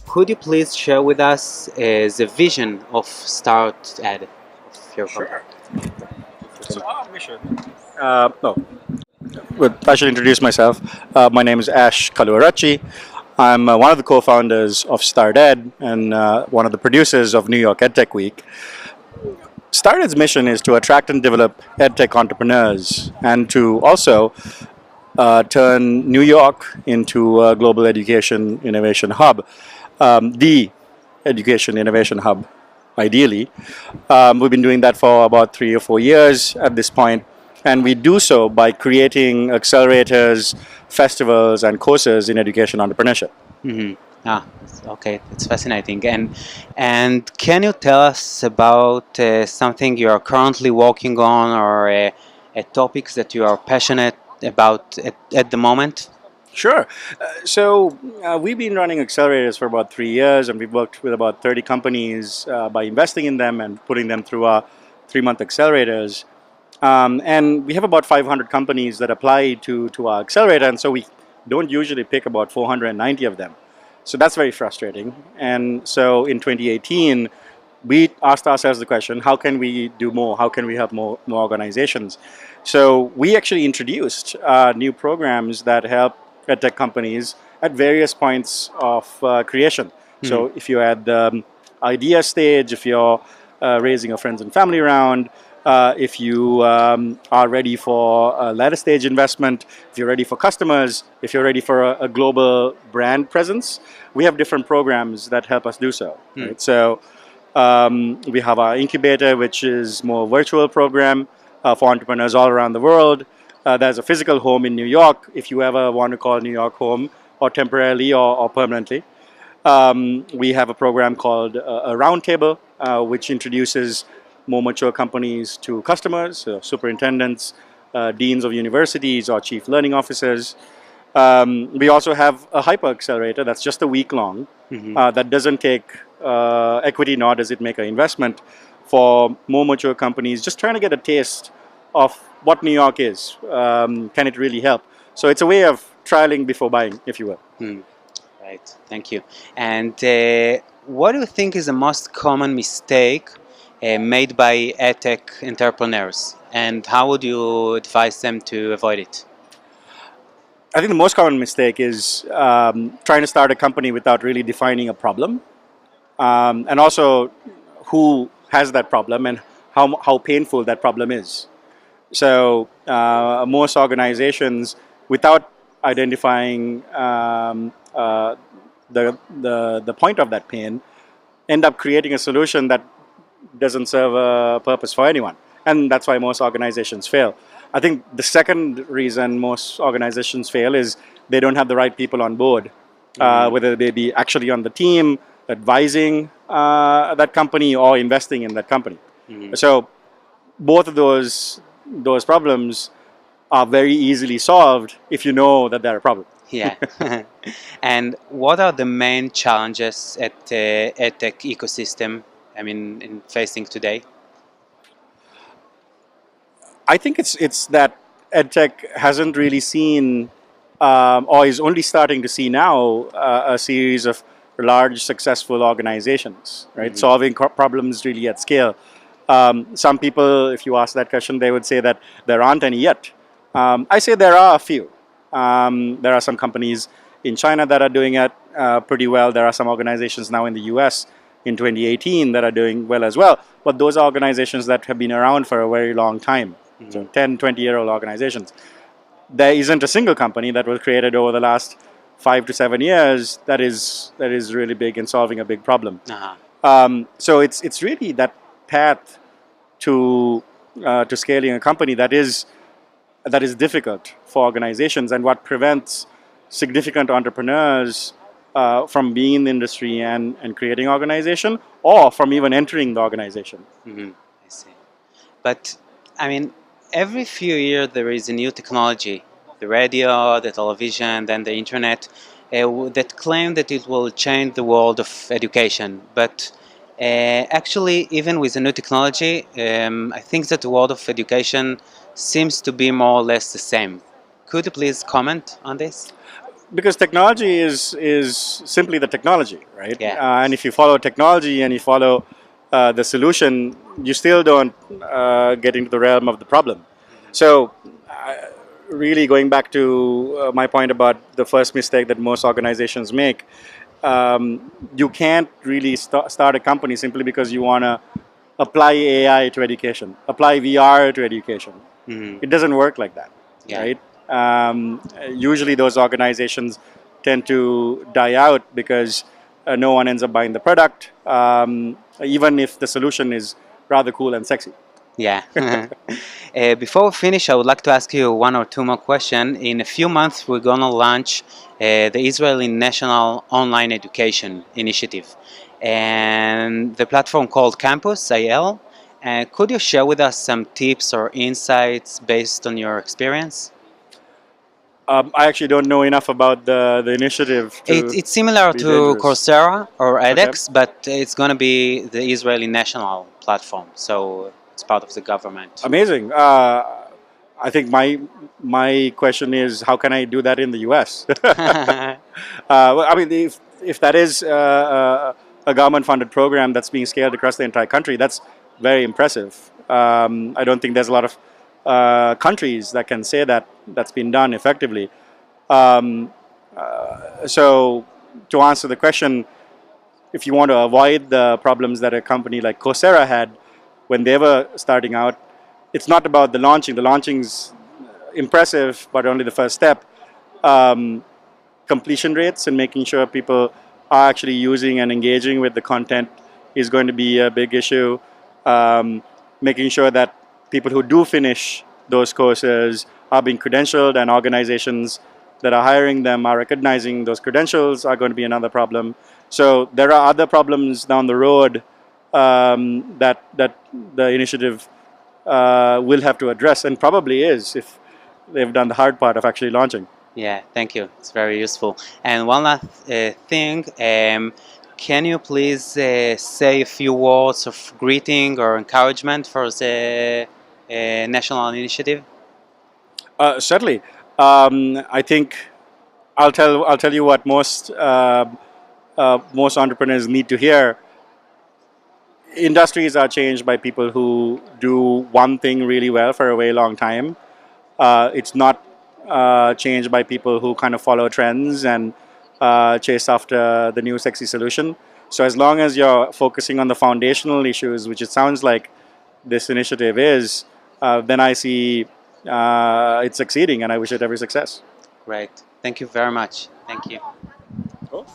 Could you please share with us the vision of Start Ed of your company? So our mission. I should introduce myself. My name is Kaluarachchi. I'm one of the co-founders of Start Ed and one of the producers of New York EdTech Week. Start Ed's mission is to attract and develop EdTech entrepreneurs and to also turn New York into a global education innovation hub, the education innovation hub, ideally. We've been doing that for about 3 or 4 years at this point, and we do so by creating accelerators, festivals, and courses in education entrepreneurship. Mm-hmm. Okay, that's fascinating. And can you tell us about something you are currently working on, or a topics that you are passionate about at the moment? Sure. We've been running accelerators for about 3 years, and we've worked with about 30 companies by investing in them and putting them through our 3-month accelerators. And we have about 500 companies that apply to our accelerator, and so we don't usually pick about 490 of them. So that's very frustrating. And so in 2018, we asked ourselves the question, how can we do more? How can we help more organizations? So we actually introduced new programs that help EdTech companies at various points of creation. Mm-hmm. So if you're at the idea stage, if you're raising a friends and family round, if you are ready for a later stage investment, if you're ready for customers, if you're ready for a global brand presence, we have different programs that help us do so. Mm. Right? So we have our incubator, which is more virtual program for entrepreneurs all around the world. There's a physical home in New York, if you ever want to call New York home, or temporarily or permanently. We have a program called a Roundtable, which introduces more mature companies to customers, superintendents, deans of universities, or chief learning officers. We also have a hyper accelerator that's just a week long. Mm-hmm. That doesn't take equity, nor does it make an investment, for more mature companies just trying to get a taste of what New York is. Can it really help? So it's a way of trialing before buying, if you will. Mm. Right, thank you. And what do you think is the most common mistake made by EdTech entrepreneurs, and how would you advise them to avoid it? I think the most common mistake is trying to start a company without really defining a problem, and also who has that problem and how painful that problem is. So most organizations, without identifying the point of that pain, end up creating a solution that doesn't serve a purpose for anyone. And that's why most organizations fail. I think the second reason most organizations fail is they don't have the right people on board, whether they be actually on the team, advising that company, or investing in that company. Mm-hmm. So both of those problems are very easily solved if you know that they're a problem. Yeah. And what are the main challenges at the EdTech ecosystem, in facing today? I think it's that EdTech hasn't really seen, or is only starting to see now, a series of large successful organizations, right? Mm-hmm. Solving problems really at scale. Some people, if you ask that question, they would say that there aren't any yet. I say there are a few. There are some companies in China that are doing it pretty well. There are some organizations now in the US in 2018 that are doing well as well. But those are organizations that have been around for a very long time. Mm-hmm. So 10, 20-year-old organizations. There isn't a single company that was created over the last 5 to 7 years that is really big in solving a big problem. Uh-huh. So it's really that path to scaling a company that is difficult for organizations, and what prevents significant entrepreneurs from being in the industry and creating organization, or from even entering the organization. Mm-hmm. I see. But every few years there is a new technology, the radio, the television, then the internet, that claim that it will change the world of education. But actually, even with the new technology, I think that the world of education seems to be more or less the same. Could you please comment on this? Because technology is simply the technology, right? Yeah. And if you follow technology and you follow the solution, you still don't get into the realm of the problem. So, really going back to my point about the first mistake that most organizations make, you can't really start a company simply because you want to apply AI to education, apply VR to education. It doesn't work like that, right? Usually those organizations tend to die out because no one ends up buying the product, even if the solution is rather cool and sexy. Yeah. Before we finish, I would like to ask you one or two more questions. In a few months, we're going to launch the Israeli National Online Education Initiative and the platform called Campus IL. Could you share with us some tips or insights based on your experience? I actually don't know enough about the initiative. It's similar to dangerous. Coursera or edX, but it's going to be the Israeli national platform, so it's part of the government. Amazing. I think my question is, how can I do that in the US? Well, I mean, if that is a government-funded program that's being scaled across the entire country, that's very impressive. I don't think there's a lot of countries that can say that that's been done effectively. So to answer the question, if you want to avoid the problems that a company like Coursera had when they were starting out, it's not about the launching. The launching's impressive, but only the first step. Completion rates and making sure people are actually using and engaging with the content is going to be a big issue. Making sure that people who do finish those courses are being credentialed, and organizations that are hiring them are recognizing those credentials are going to be another problem. So there are other problems down the road that the initiative will have to address, and probably is if they've done the hard part of actually launching. Yeah, thank you. It's very useful. And one last thing, can you please say a few words of greeting or encouragement for the national initiative? Certainly. I think I'll tell you what most entrepreneurs need to hear. Industries are changed by people who do one thing really well for a very long time. It's not changed by people who kind of follow trends and chase after the new sexy solution. So as long as you're focusing on the foundational issues, which it sounds like this initiative is, then I see it's succeeding, and I wish it every success. Great. Thank you very much. Thank you. Cool.